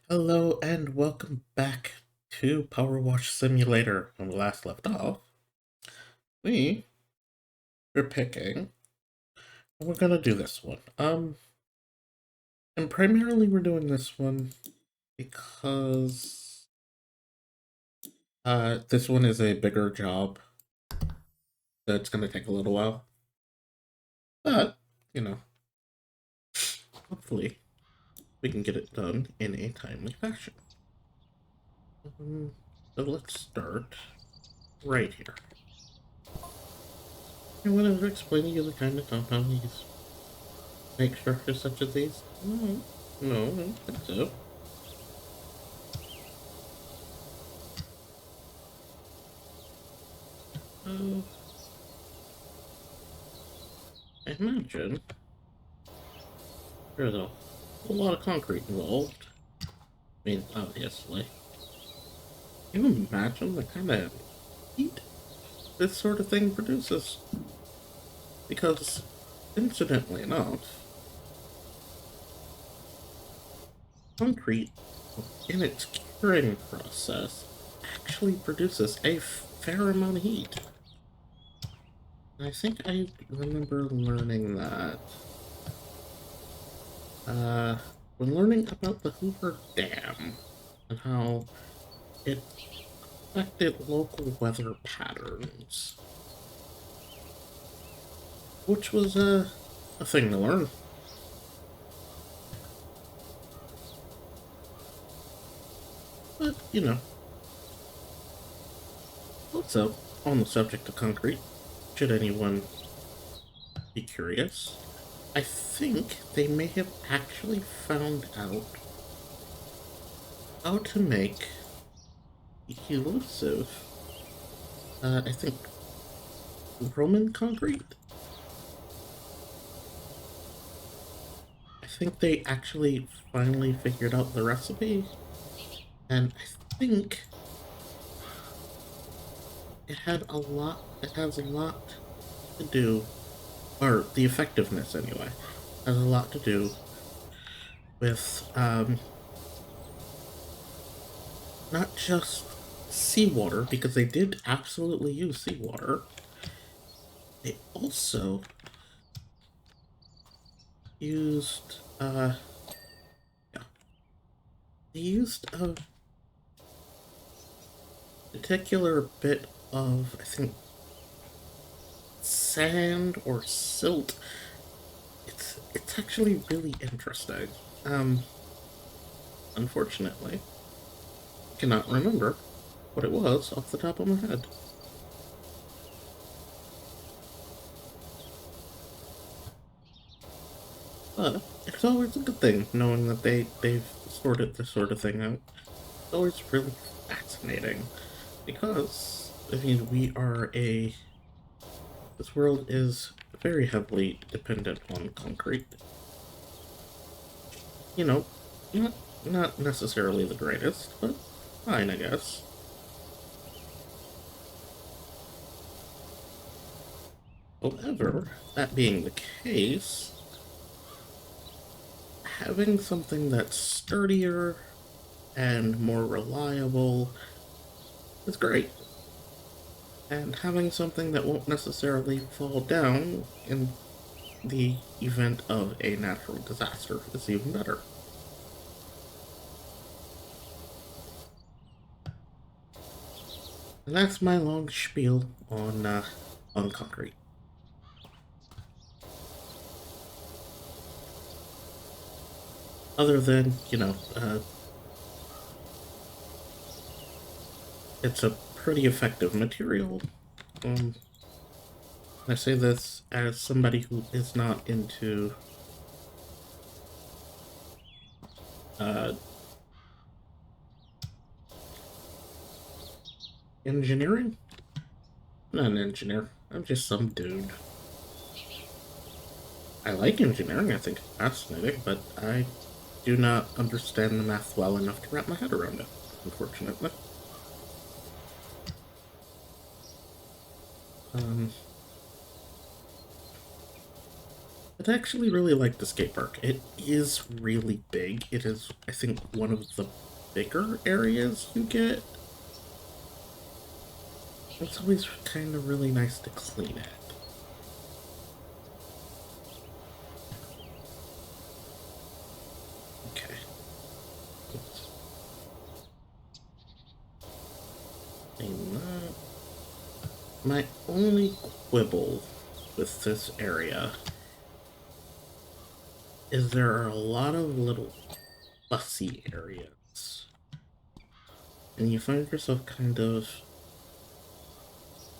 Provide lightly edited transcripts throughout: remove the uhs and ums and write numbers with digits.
Hello and welcome back to PowerWash Simulator. When we last left off, we were picking, and we're gonna do this one. And primarily we're doing this one because this one is a bigger job, so it's gonna take a little while. But, you know, hopefully we can get it done in a timely fashion. So let's start right here. And when I was explaining you the kind of compound these make structures such as these? No, I don't think so. Oh, I imagine there's a whole lot of concrete involved. I mean, obviously. Can you imagine the kind of heat this sort of thing produces? Because, incidentally enough, concrete, in its curing process, actually produces a fair amount of heat. And I think I remember learning that. When learning about the Hoover Dam and how it affected local weather patterns, which was a thing to learn. But, you know, also, on the subject of concrete, should anyone be curious, I think they may have actually found out how to make elusive, I think, Roman concrete. I think they actually finally figured out the recipe, and I think it has a lot to do, or the effectiveness anyway, has a lot to do with, not just seawater, because they did absolutely use seawater. They also used, yeah, they used a particular bit of, I think, sand or silt. It's actually really interesting. Um, Unfortunately, I cannot remember what it was off the top of my head. But it's always a good thing knowing that they've sorted this sort of thing out. It's always really fascinating because I mean this world is very heavily dependent on concrete. You know, not not necessarily the greatest, but fine, I guess. However, that being the case, having something that's sturdier and more reliable is great. And having something that won't necessarily fall down in the event of a natural disaster is even better. And that's my long spiel on concrete. Other than, it's a pretty effective material. Um, I say this as somebody who is not into uh, engineering. I'm not an engineer. I'm just some dude. I like engineering. I think it's fascinating, but I do not understand the math well enough to wrap my head around it, unfortunately. Um, I'd actually really like the skate park. It is really big. It is, I think, one of the bigger areas you get. It's always kind of really nice to clean it. Okay. Oops. Clean that. My only quibble with this area is there are a lot of little fussy areas. And you find yourself kind of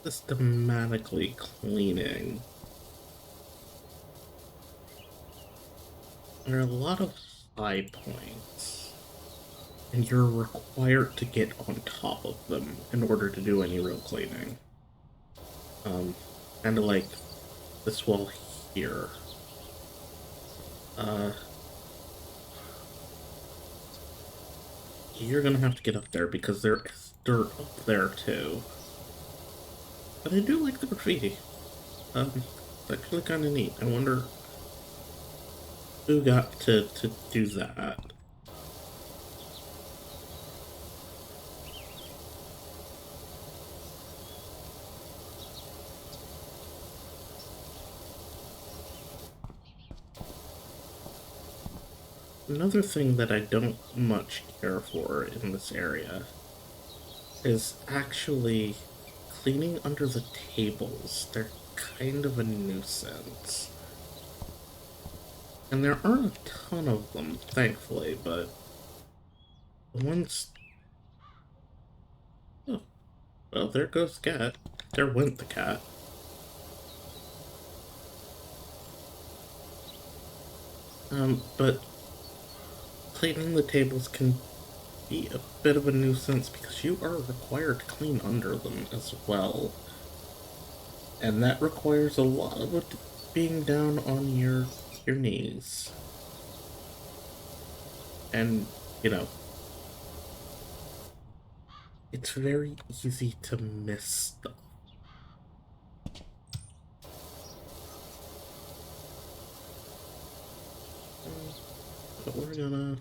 systematically cleaning. There are a lot of high points, and you're required to get on top of them in order to do any real cleaning. Kind of like this wall here. You're gonna have to get up there because there is dirt up there too. But I do like the graffiti. It's actually kind of neat. I wonder who got to do that. Another thing that I don't much care for in this area is actually cleaning under the tables. They're kind of a nuisance. And there aren't a ton of them, thankfully, but the ones... Oh, well, there goes the cat. There went the cat. But cleaning the tables can be a bit of a nuisance because you are required to clean under them as well. And that requires a lot of it being down on your knees. And, you know, it's very easy to miss stuff. But we're gonna...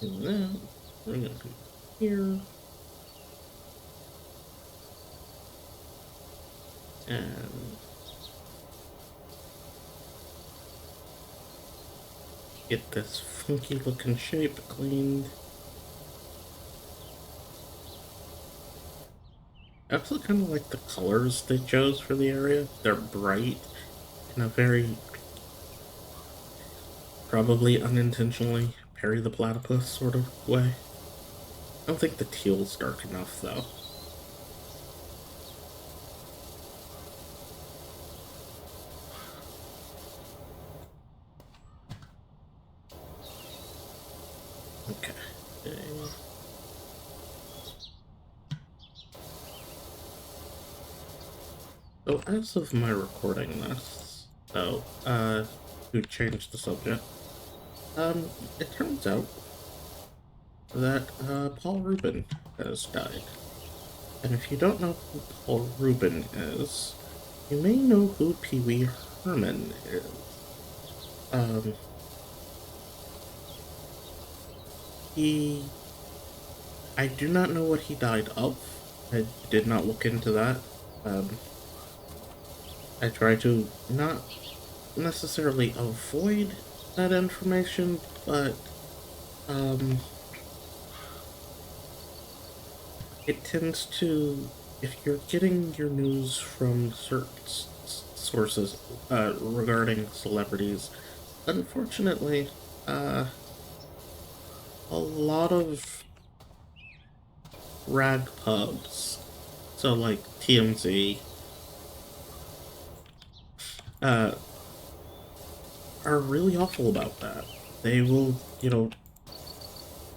do that. We're gonna do here. And... get this funky looking shape cleaned. I also kind of like the colors they chose for the area. They're bright in a very, probably unintentionally, Perry the Platypus sort of way. I don't think the teal's dark enough, though. Okay. So as of my recording this, who changed the subject, it turns out that, Paul Rubin has died. And if you don't know who Paul Rubin is, you may know who Pee Wee Herman is. I do not know what he died of. I did not look into that. I try to not necessarily avoid that information, but, it tends to, if you're getting your news from certain sources, regarding celebrities, unfortunately, a lot of rag pubs, so like TMZ, are really awful about that. They will, you know,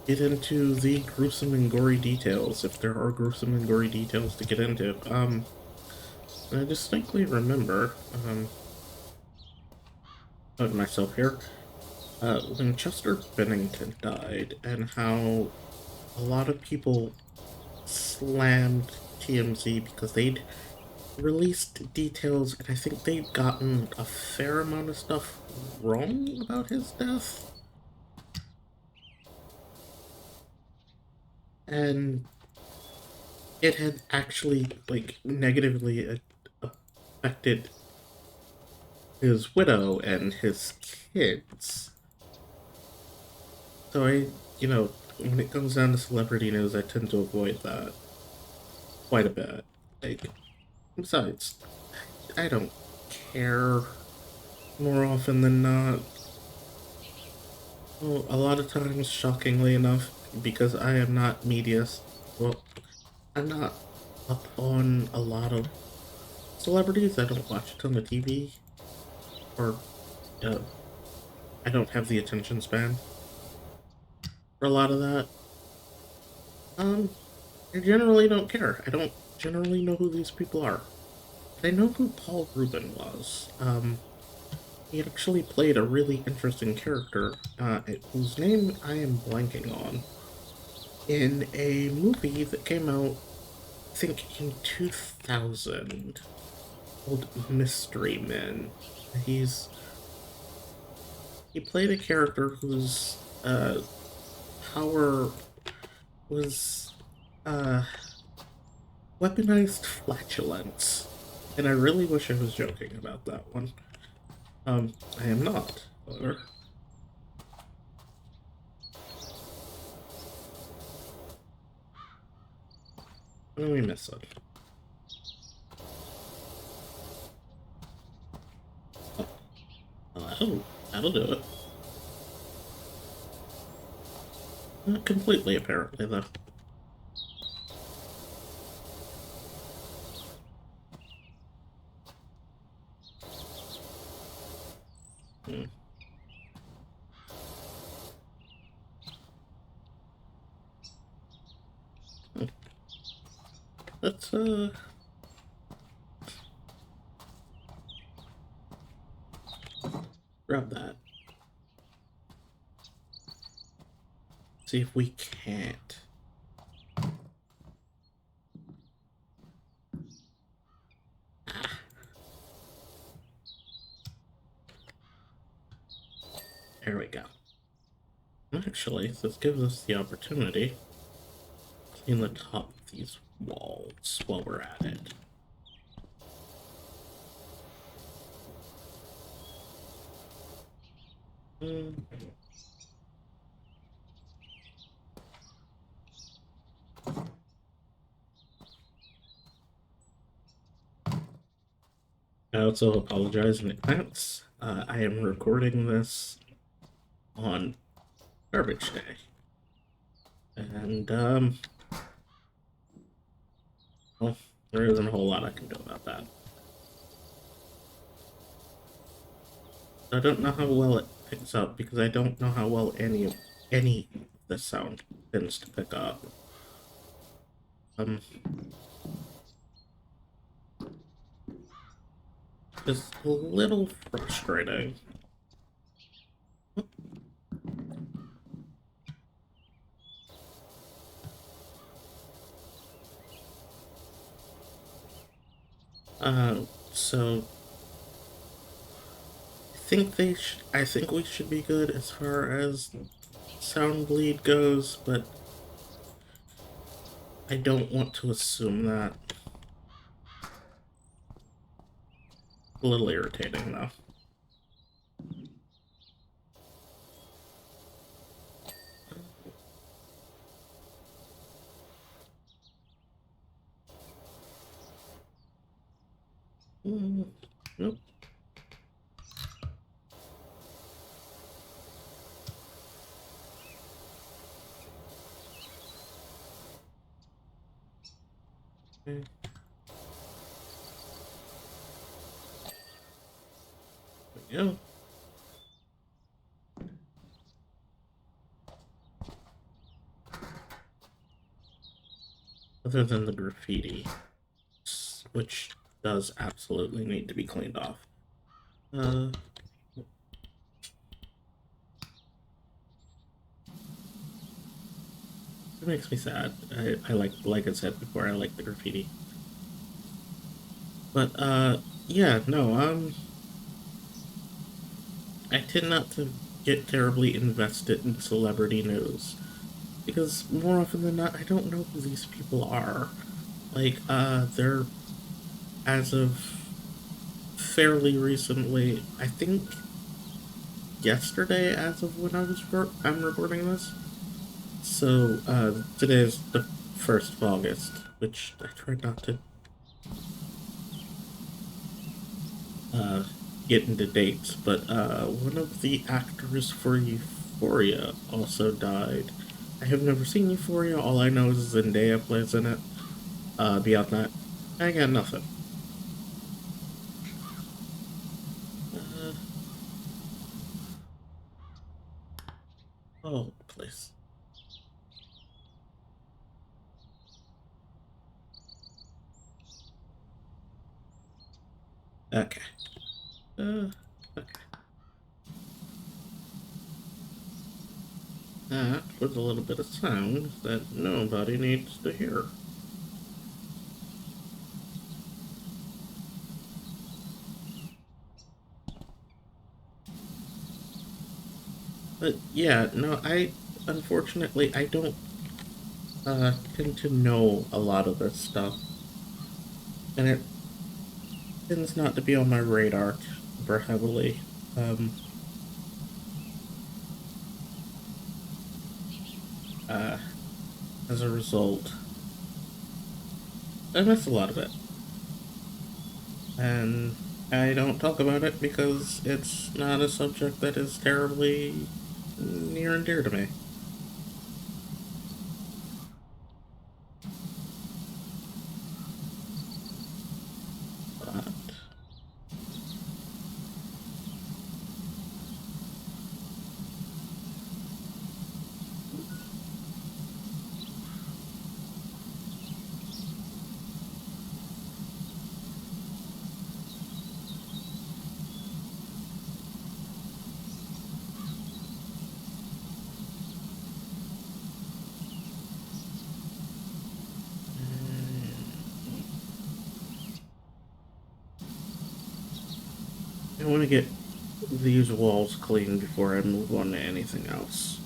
get into the gruesome and gory details, if there are gruesome and gory details to get into. I distinctly remember, of myself here, when Chester Bennington died, and how a lot of people slammed TMZ because they'd released details, and I think they'd gotten a fair amount of stuff wrong about his death. And it had actually, like, negatively affected his widow and his kids. So when it comes down to celebrity news, I tend to avoid that quite a bit. Like, besides, I don't care more often than not. Well, a lot of times, shockingly enough, because I am not well, I'm not up on a lot of celebrities. I don't watch a ton of TV, or uh, I don't have the attention span for a lot of that. I generally don't care. I don't generally know who these people are. I know who Paul Rubin was. He actually played a really interesting character, whose name I am blanking on, in a movie that came out, I think, in 2000, called Mystery Men. He's he played a character whose power was uh, weaponized flatulence, and I really wish I was joking about that one. I am not, however. What did we miss it? Oh, that'll do it. Not completely, apparently, though. Hmm. Let's, grab that. See if we can't. There we go. Actually, this gives us the opportunity to clean the top of these walls while we're at it. I also apologize in advance. I am recording this on garbage day. And, well, there isn't a whole lot I can do about that. I don't know how well it picks up because I don't know how well any of the sound tends to pick up. It's a little frustrating. So I think we should be good as far as sound bleed goes, but I don't want to assume that. A little irritating, though. Nope. Okay. There we go. Other than the graffiti, which does absolutely need to be cleaned off. it makes me sad. I like I said before, I like the graffiti. But, yeah, no, I tend not to get terribly invested in celebrity news. Because more often than not, I don't know who these people are. Like, they're, as of fairly recently, I think yesterday, as of when I'm recording this. So, today is the 1st of August, which I try not to, uh, get into dates, but, one of the actors for Euphoria also died. I have never seen Euphoria, all I know is Zendaya plays in it. Beyond that, I got nothing. Uh, oh, please. Okay. Okay. That was a little bit of sound that nobody needs to hear. But yeah, no, unfortunately, I don't, tend to know a lot of this stuff. And it tends not to be on my radar super heavily. Um, uh, as a result, I miss a lot of it. And I don't talk about it because it's not a subject that is terribly near and dear to me. But, I want to get these walls clean before I move on to anything else.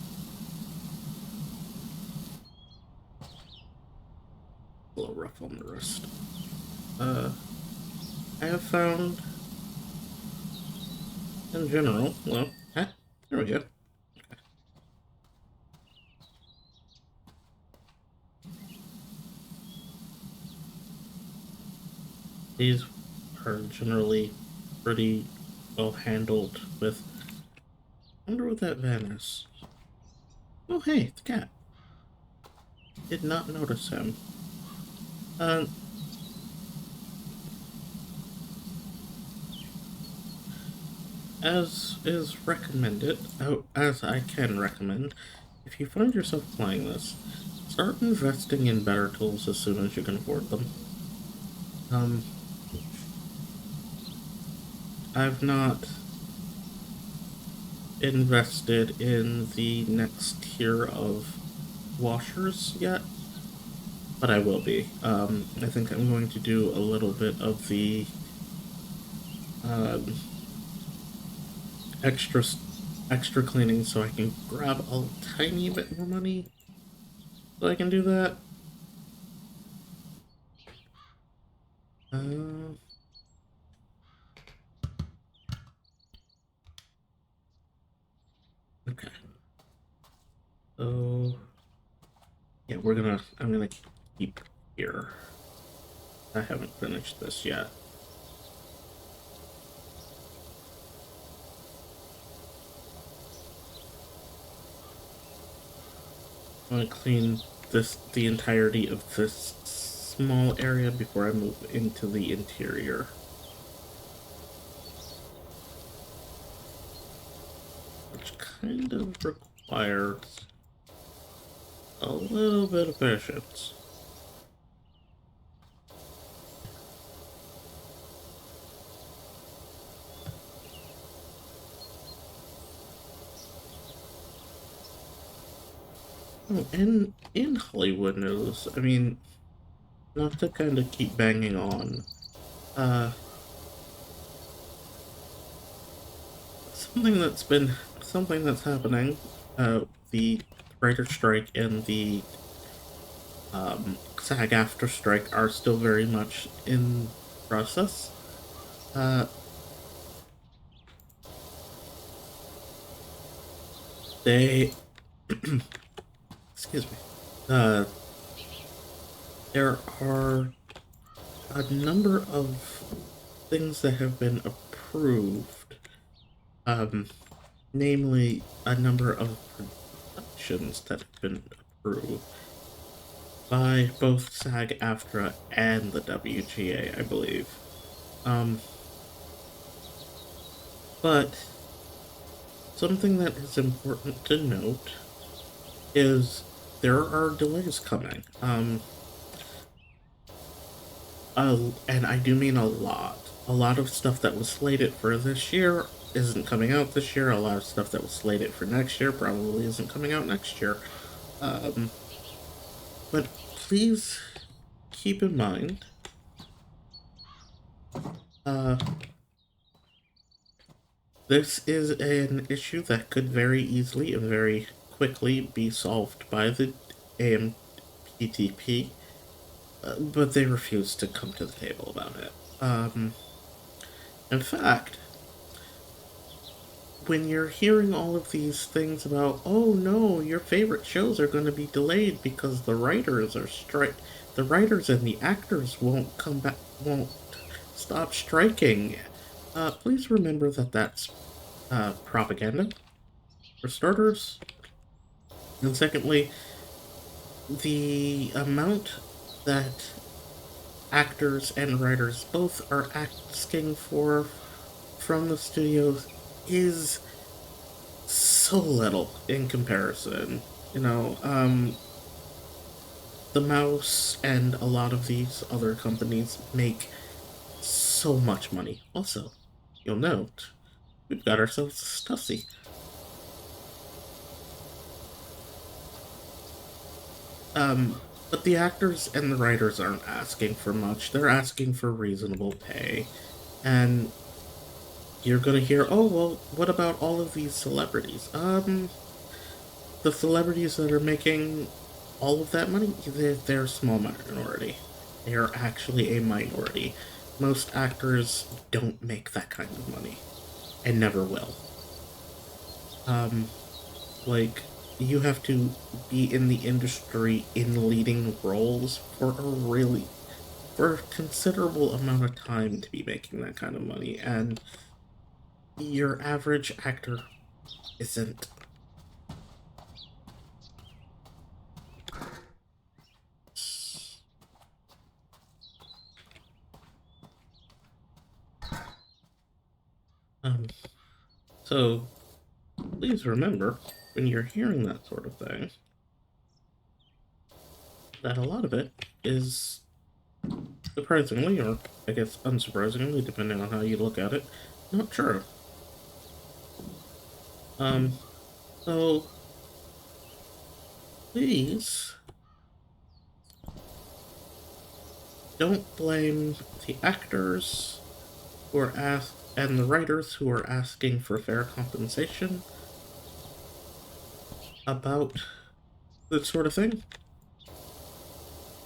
A little rough on the wrist. Uh, I have found, in general, well, there we go. These are generally pretty well handled with. I wonder what that van is. Oh, hey, the cat. Did not notice him. Uh, as is recommended, as I can recommend, if you find yourself playing this, start investing in better tools as soon as you can afford them. Um, I've not invested in the next tier of washers yet, but I will be. I think I'm going to do a little bit of the um, extra extra cleaning so I can grab a tiny bit more money so I can do that. Uh, okay. So yeah, I'm gonna keep here. I haven't finished this yet. I'm gonna clean the entirety of this small area before I move into the interior. Which kind of requires a little bit of patience. Oh, and in Hollywood news, I mean, not to kind of keep banging on, uh, something that's happening, the writer strike and the SAG-AFTRA strike are still very much in process. Uh, they, excuse me, uh, there are a number of things that have been approved, um, namely a number of productions that have been approved by both SAG-AFTRA and the WGA, I believe. Um, but something that is important to note is there are delays coming. And I do mean a lot. A lot of stuff that was slated for this year isn't coming out this year. A lot of stuff that was slated for next year probably isn't coming out next year. Um, but please keep in mind, uh, this is an issue that could very easily and very quickly be solved by the AMPTP, but they refuse to come to the table about it. In fact, when you're hearing all of these things about, oh no, your favorite shows are going to be delayed because the writers and the actors won't come back, won't stop striking. Please remember that that's propaganda, for starters. And secondly, the amount that actors and writers both are asking for from the studios is so little in comparison. You know, the Mouse and a lot of these other companies make so much money. Also, you'll note, we've got ourselves a Stussy. But the actors and the writers aren't asking for much. They're asking for reasonable pay. And you're gonna hear, oh, well, what about all of these celebrities? The celebrities that are making all of that money, they're a small minority. They're actually a minority. Most actors don't make that kind of money, and never will. Um, like, you have to be in the industry in leading roles for a considerable amount of time to be making that kind of money, and your average actor isn't. Um, so please remember, when you're hearing that sort of thing, that a lot of it is surprisingly, or I guess unsurprisingly, depending on how you look at it, not true. Um, so please don't blame the actors who are asked and the writers who are asking for fair compensation about this sort of thing.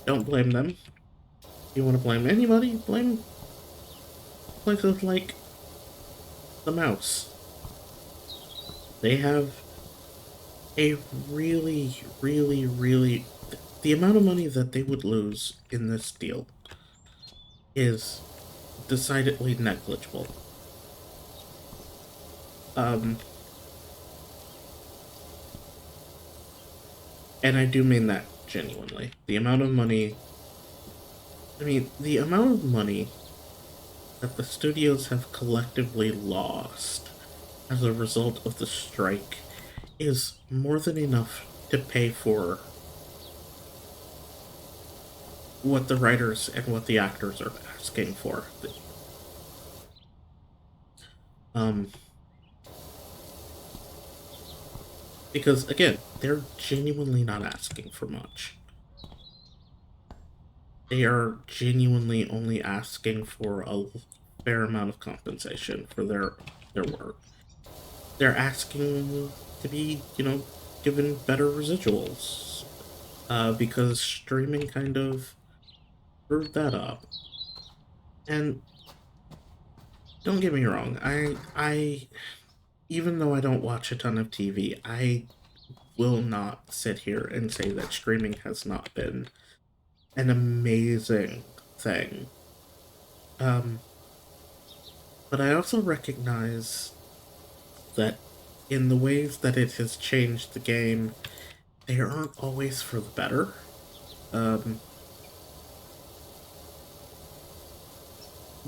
Don't blame them. You want to blame anybody? Blame places like the Mouse. They have a really. The amount of money that they would lose in this deal is decidedly negligible. Um, and I do mean that genuinely. The amount of money. I mean, the amount of money that the studios have collectively lost as a result of the strike is more than enough to pay for what the writers and what the actors are asking for. Um, Because, again, they're genuinely not asking for much. They are genuinely only asking for a fair amount of compensation for their work. They're asking to be, given better residuals. Because streaming kind of screwed that up. And don't get me wrong, I even though I don't watch a ton of TV, I will not sit here and say that streaming has not been an amazing thing. Um, but I also recognize that in the ways that it has changed the game, they aren't always for the better. Um,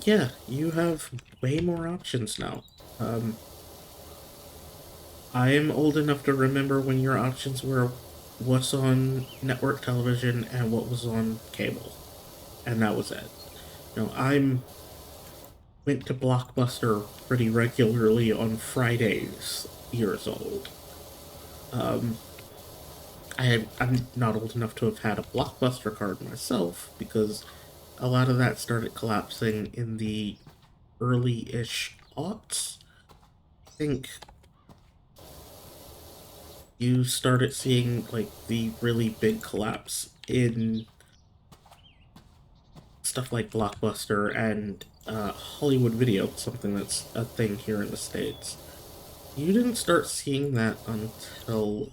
yeah, you have way more options now. Um, I am old enough to remember when your options were what's on network television and what was on cable, and that was it. I'm went to Blockbuster pretty regularly on Fridays years old. Um, I'm not old enough to have had a Blockbuster card myself because a lot of that started collapsing in the early-ish aughts. I think you started seeing like the really big collapse in stuff like Blockbuster and Hollywood Video, something that's a thing here in the States. You didn't start seeing that until,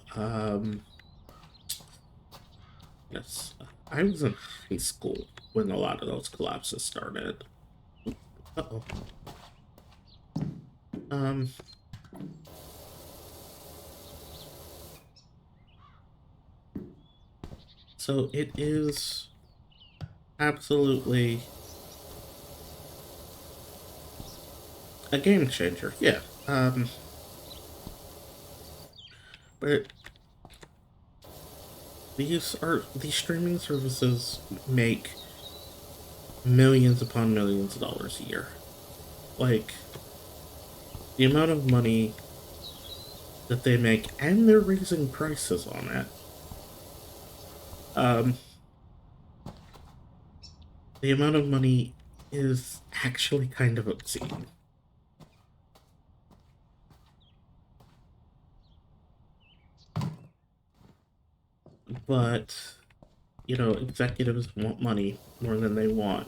yes, I was in high school when a lot of those collapses started. Uh-oh. Um, so it is absolutely a game changer, yeah. But these streaming services make millions upon millions of dollars a year. Like, the amount of money that they make, and they're raising prices on it. Um, the amount of money is actually kind of obscene. But, executives want money more than they want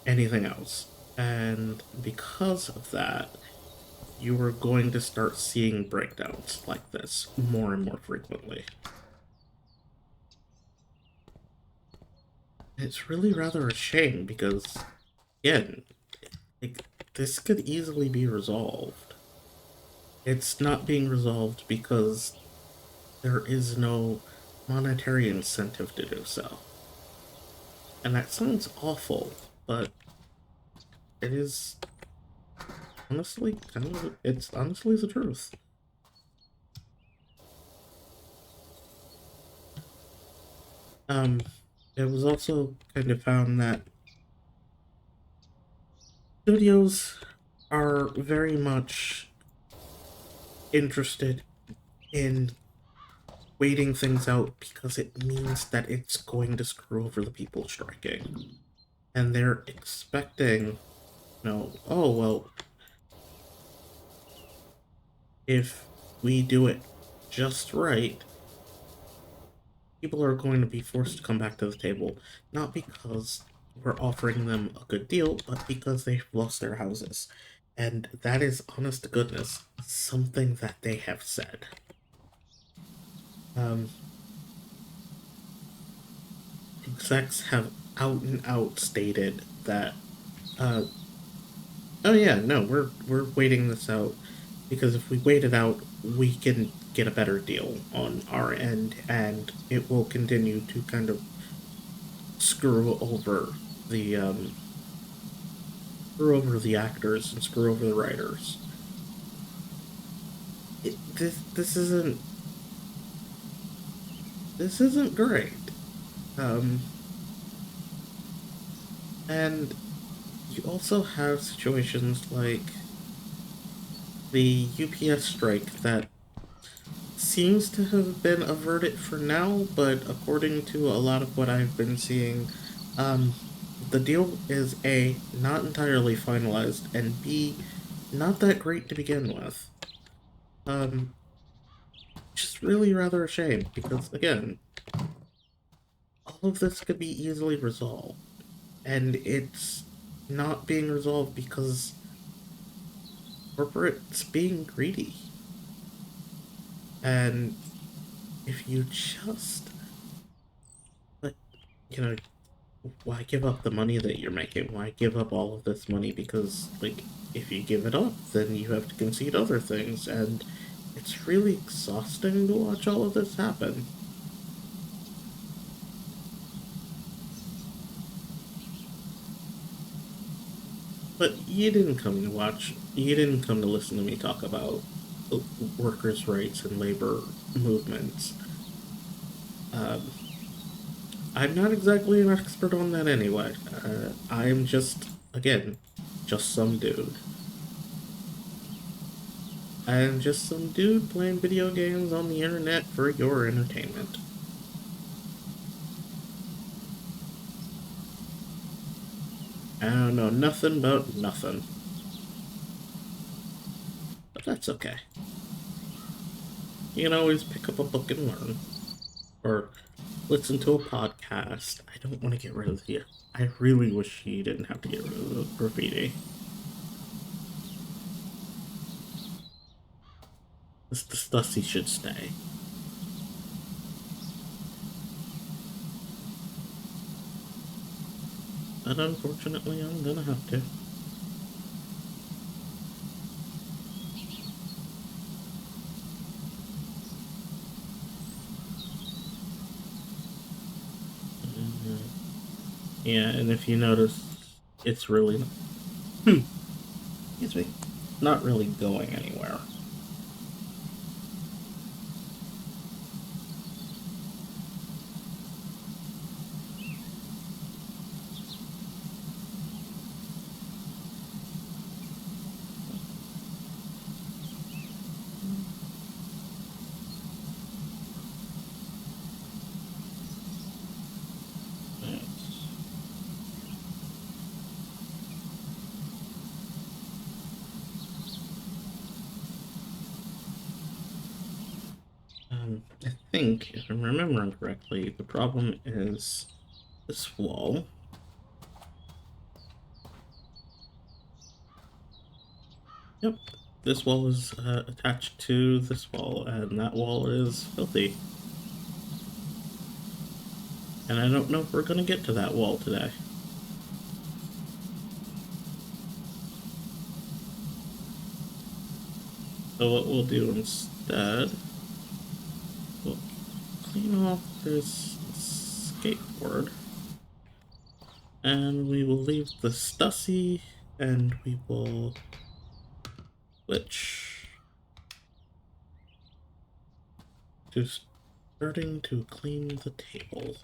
anything else. And because of that, you are going to start seeing breakdowns like this more and more frequently. It's really rather a shame because, again, this could easily be resolved. It's not being resolved because there is no monetary incentive to do so. And that sounds awful, but it is honestly it's honestly the truth. Um, it was also kind of found that studios are very much interested in waiting things out because it means that it's going to screw over the people striking. And they're expecting, oh, well, if we do it just right, people are going to be forced to come back to the table, not because we're offering them a good deal, but because they've lost their houses. And that is, honest to goodness, something that they have said. Um, Execs have out and out stated that, oh yeah, no, we're waiting this out because if we wait it out, we can get a better deal on our end, and it will continue to kind of screw over the actors and screw over the writers. This isn't great. Um, and you also have situations like the UPS strike that seems to have been averted for now, but according to a lot of what I've been seeing, um, the deal is A, not entirely finalized, and B, not that great to begin with. Um, just really rather a shame, because again, all of this could be easily resolved, and it's not being resolved because corporate's being greedy. And if you just, like, you know, why give up the money that you're making? Why give up all of this money? Because, like, if you give it up, then you have to concede other things, and it's really exhausting to watch all of this happen. But you didn't come to listen to me talk about workers' rights and labor movements. Um, I'm not exactly an expert on that anyway. I'm just, again, just some dude. I'm just some dude playing video games on the internet for your entertainment. I don't know nothing about nothing. But that's okay. You can always pick up a book and learn. Or listen to a podcast. I don't want to get rid of the. I really wish you didn't have to get rid of the graffiti. The Stussy should stay. But unfortunately, I'm gonna have to. Mhm. Yeah, and if you notice, it's really. Excuse me. Not really going anywhere. I think, if I'm remembering correctly, the problem is this wall. Yep, this wall is attached to this wall, and that wall is filthy. And I don't know if we're gonna get to that wall today. So what we'll do instead, we'll clean off this skateboard, and we will leave the Stussy, and we will switch to starting to clean the table.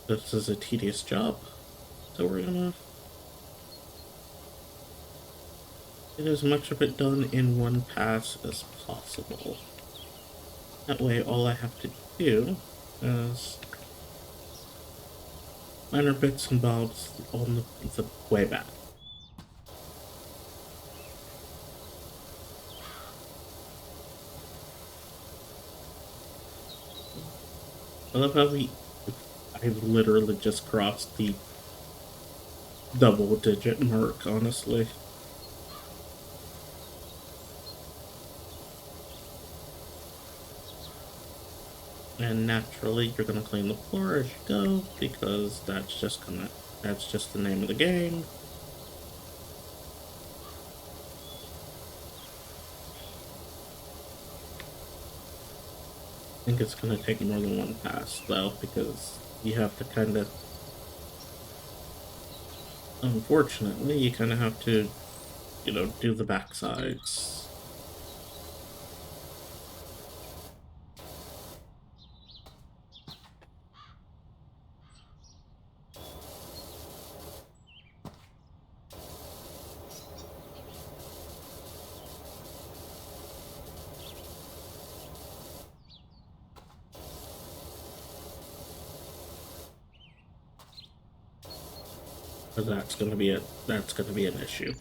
This is a tedious job, so we're gonna get as much of it done in one pass as possible. That way, all I have to do is minor bits and bobs on the way back. I love how I've literally just crossed the double-digit mark, honestly. And naturally, you're gonna clean the floor as you go, because that's just the name of the game. I think it's gonna take more than one pass, though, because you have to kind of, unfortunately, you kind of have to, do the backsides. But that's gonna be an issue.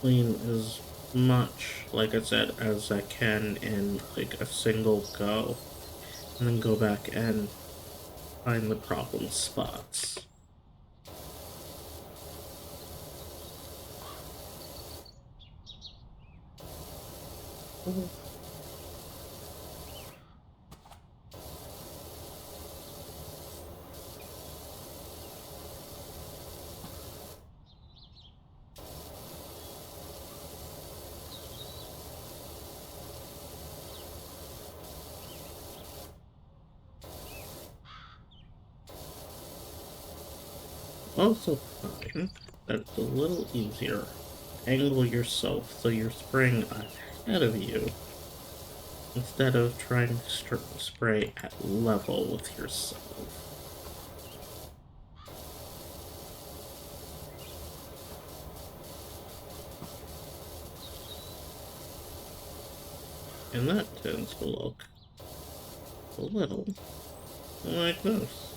Clean as much, like I said, as I can in like a single go, and then go back and find the problem spots. Also find that it's a little easier to angle yourself so you're spraying ahead of you instead of trying to spray at level with yourself. And that tends to look a little like this.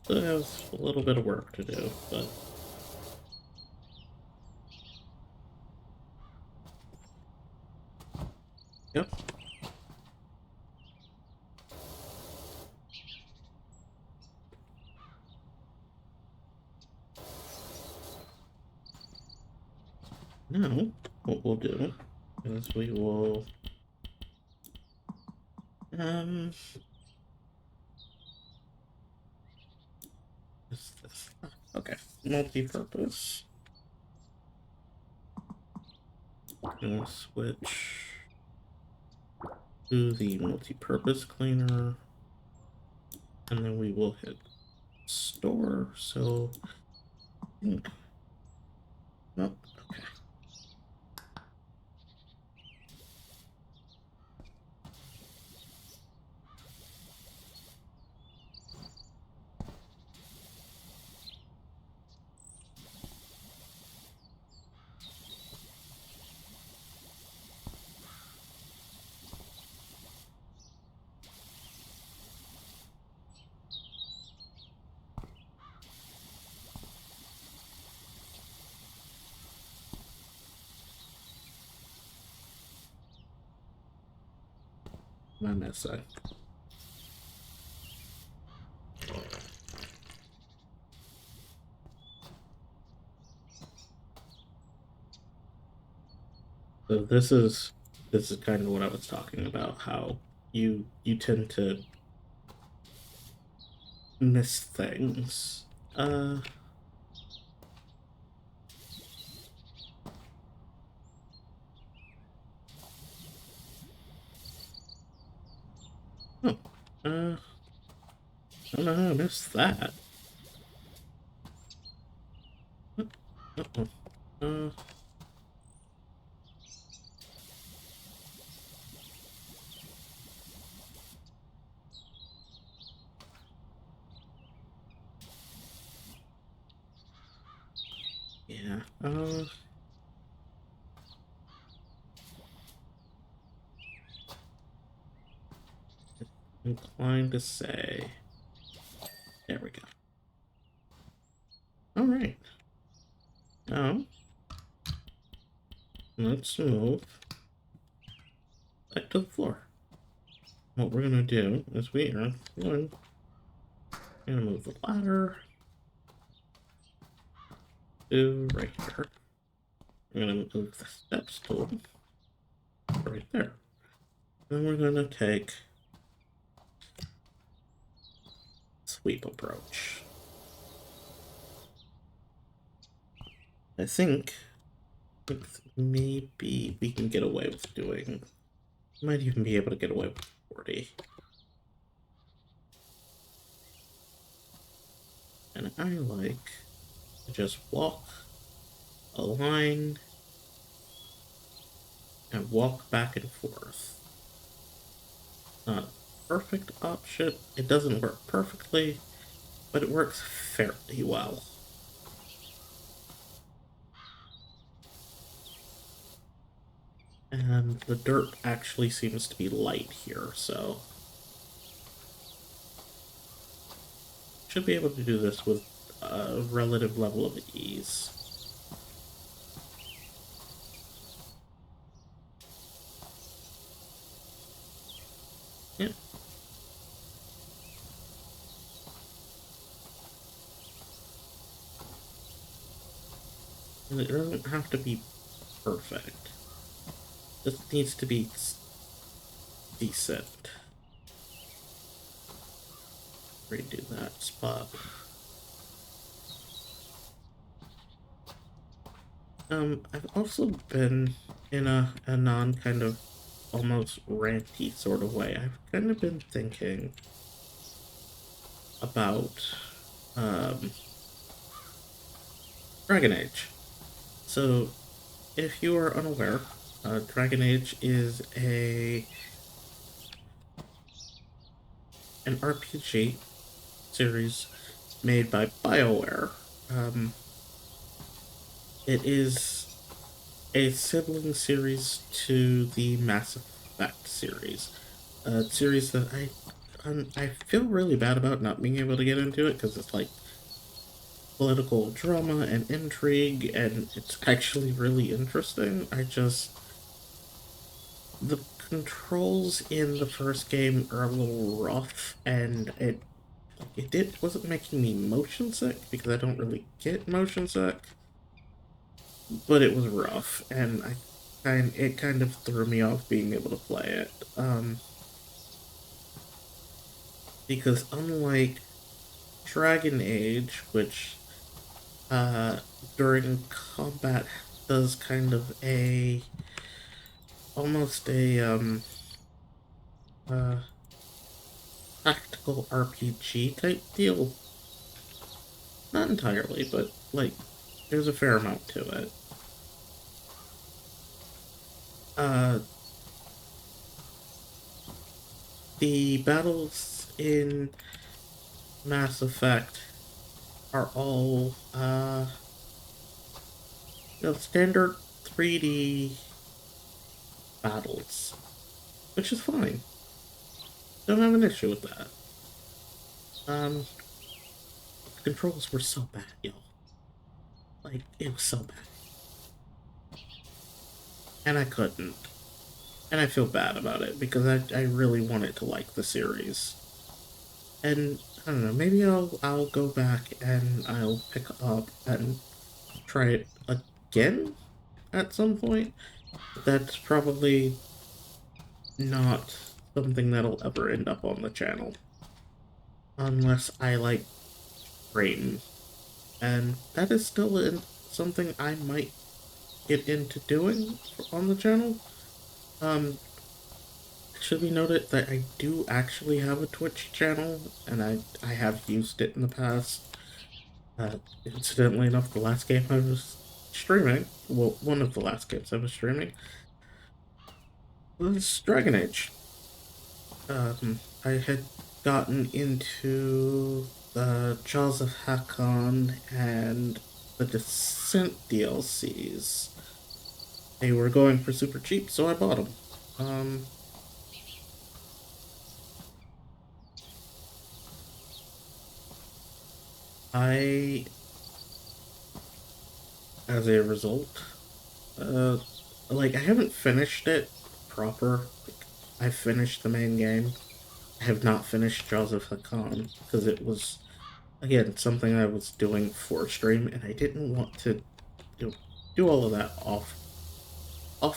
So it has a little bit of work to do, but yep. Now, what we'll do is we will this? Okay, multi-purpose. And switch to the multi-purpose cleaner, and then we will hit store. So, nope. Okay. What am I missing? So this is kind of what I was talking about. How you tend to miss things. Oh, I don't know how I missed that. Uh-oh. Uh, yeah. Inclined to say. There we go. All right. Now, let's move back to the floor. What we're gonna do is we are gonna move the ladder to right here. We're gonna move the steps tool right there. Then we're gonna take sweep approach. I think maybe we can get away with doing... Might even be able to get away with 40. And I like to just walk a line and walk back and forth. Not a perfect option. It doesn't work perfectly, but it works fairly well. And the dirt actually seems to be light here, so should be able to do this with a relative level of ease. Yeah. And it doesn't have to be perfect. It just needs to be decent. Redo that spot. I've also been in a non kind of almost ranty sort of way. I've kind of been thinking about Dragon Age. So, if you are unaware, Dragon Age is an RPG series made by BioWare. It is a sibling series to the Mass Effect series, a series that I feel really bad about not being able to get into it because it's like political drama and intrigue, and it's actually really interesting. The controls in the first game are a little rough, and wasn't making me motion sick because I don't really get motion sick, but it was rough, and it kind of threw me off being able to play it. Because unlike Dragon Age, which during combat does kind of almost a uh, tactical RPG type deal. Not entirely, but like there's a fair amount to it. The battles in Mass Effect are all standard 3D battles, which is fine. Don't have an issue with that. The controls were so bad, y'all. Like, it was so bad. And I couldn't. And I feel bad about it, because I really wanted to like the series. And, I don't know, maybe I'll go back and I'll pick up and try it again at some point. That's probably not something that'll ever end up on the channel. Unless I like grime. And that is still something I might get into doing on the channel. It should be noted that I do actually have a Twitch channel, and I have used it in the past. Incidentally enough, the last game I was streaming, well, one of the last games I was streaming, was Dragon Age. I had gotten into the Jaws of Hakkon and the Descent DLCs. They were going for super cheap, so I bought them. As a result, like, I haven't finished it proper. Like, I finished the main game. I have not finished Jaws of Hakkon, because it was, again, something I was doing for stream, and I didn't want to do all of that off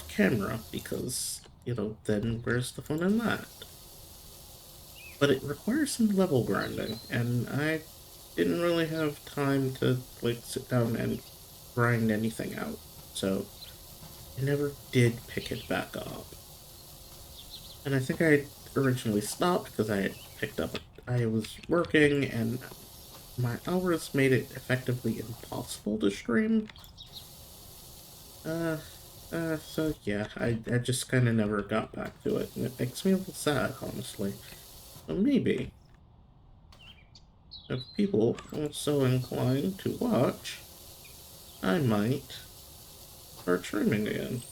camera, because, then where's the fun in that? But it requires some level grinding, and I didn't really have time to, like, sit down and grind anything out. So I never did pick it back up. And I think I originally stopped because I had picked up, I was working and my hours made it effectively impossible to stream. Uh, so yeah, I just kind of never got back to it, and it makes me a little sad, honestly. So maybe, if people are so inclined to watch, I might start streaming again.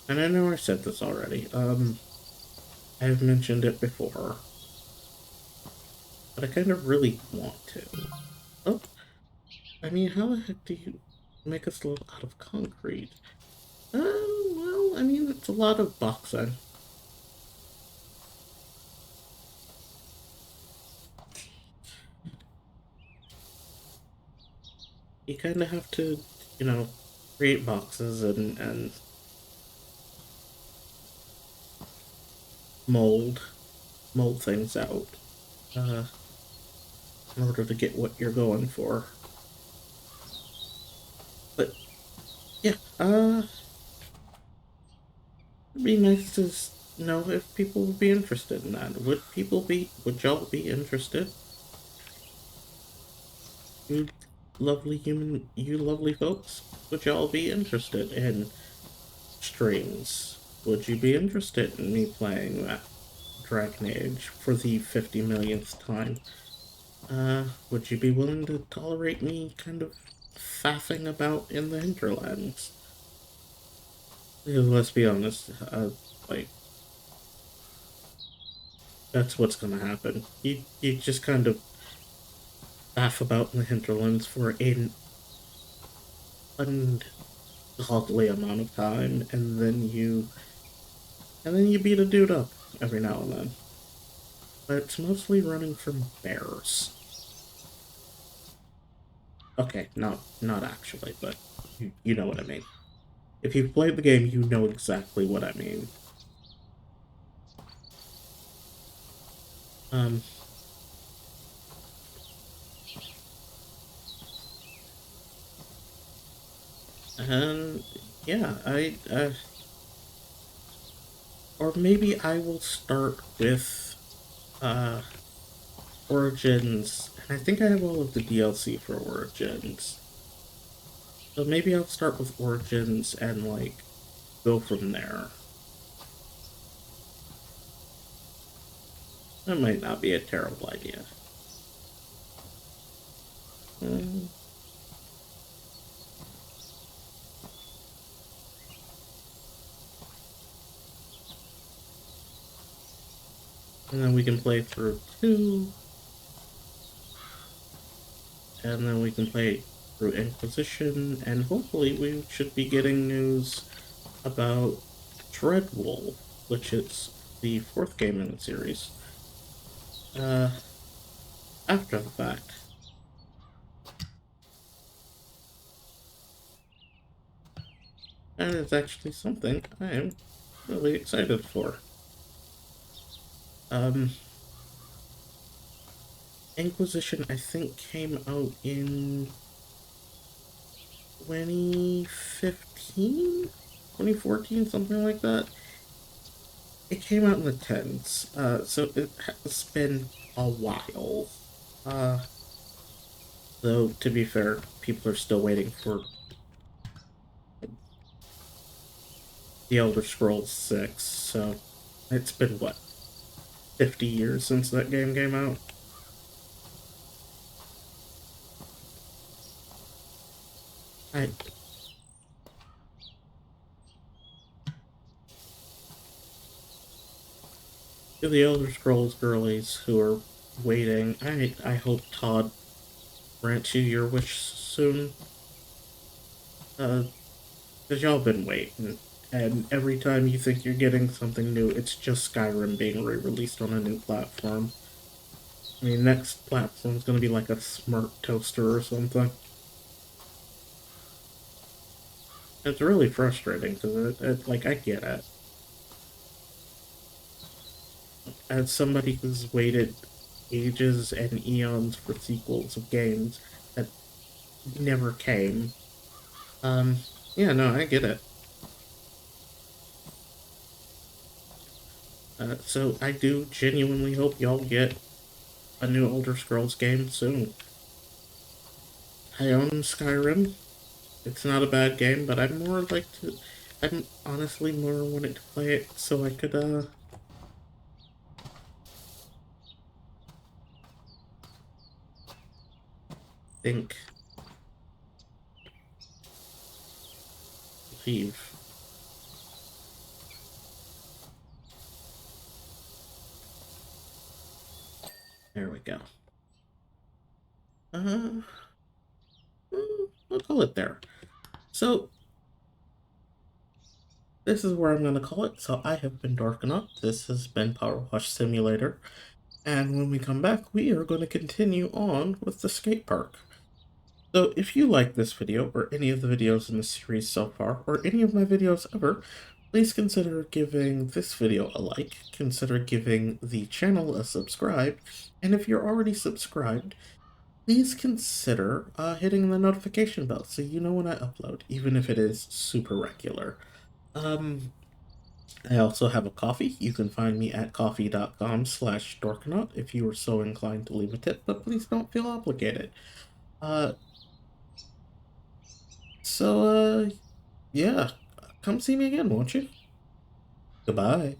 And I know I said this already, I've mentioned it before, but I kind of really want to. Oh, I mean, how the heck do you make a slope out of concrete? Well, I mean, it's a lot of boxing. You kind of have to, you know, create boxes and mold mold things out uh, in order to get what you're going for. But yeah, it'd be nice to know if people would be interested in that. Would y'all be interested? You you lovely folks, would y'all be interested in streams? Would you be interested in me playing that Dragon Age for the 50 millionth time? Would you be willing to tolerate me kind of faffing about in the hinterlands? Because let's be honest, like, that's what's gonna happen. You just kind of faff about in the hinterlands for an ungodly amount of time, and then you beat a dude up every now and then. But it's mostly running from bears. Okay, not actually, but you know what I mean. If you've played the game, you know exactly what I mean. Um, and yeah, or maybe I will start with, uh, Origins, and I think I have all of the DLC for Origins. So maybe I'll start with Origins and, like, go from there. That might not be a terrible idea. Um, and then we can play through 2, and then we can play through Inquisition, and hopefully we should be getting news about Dreadwool, which is the 4th game in the series, uh, after the fact. And it's actually something I am really excited for. Um, Inquisition, I think, came out in 2015? 2014, something like that. It came out in the 10s, so it has been a while. Uh, though, to be fair, people are still waiting for The Elder Scrolls 6, so it's been, what, 50 years since that game came out? I To the Elder Scrolls girlies who are waiting, I hope Todd grants you your wish soon. Because y'all been waiting, and every time you think you're getting something new, it's just Skyrim being re-released on a new platform. I mean, next platform's gonna be like a smart toaster or something. It's really frustrating, because like, I get it. As somebody who's waited ages and eons for sequels of games that never came, yeah, no, I get it. So I do genuinely hope y'all get a new Elder Scrolls game soon. I own Skyrim. It's not a bad game, but I'm honestly more wanting to play it so I could, think, leave. There we go. Uh, I'll call it there. So, this is where I'm going to call it. So, I have been Darknut. This has been PowerWash Simulator. And when we come back, we are going to continue on with the skate park. So, if you like this video, or any of the videos in the series so far, or any of my videos ever, please consider giving this video a like, consider giving the channel a subscribe, and if you're already subscribed, please consider hitting the notification bell so you know when I upload, even if it is super regular. I also have a coffee. You can find me at coffee.com/dorknot if you are so inclined to leave a tip, but please don't feel obligated. Uh, so, yeah, come see me again, won't you? Goodbye.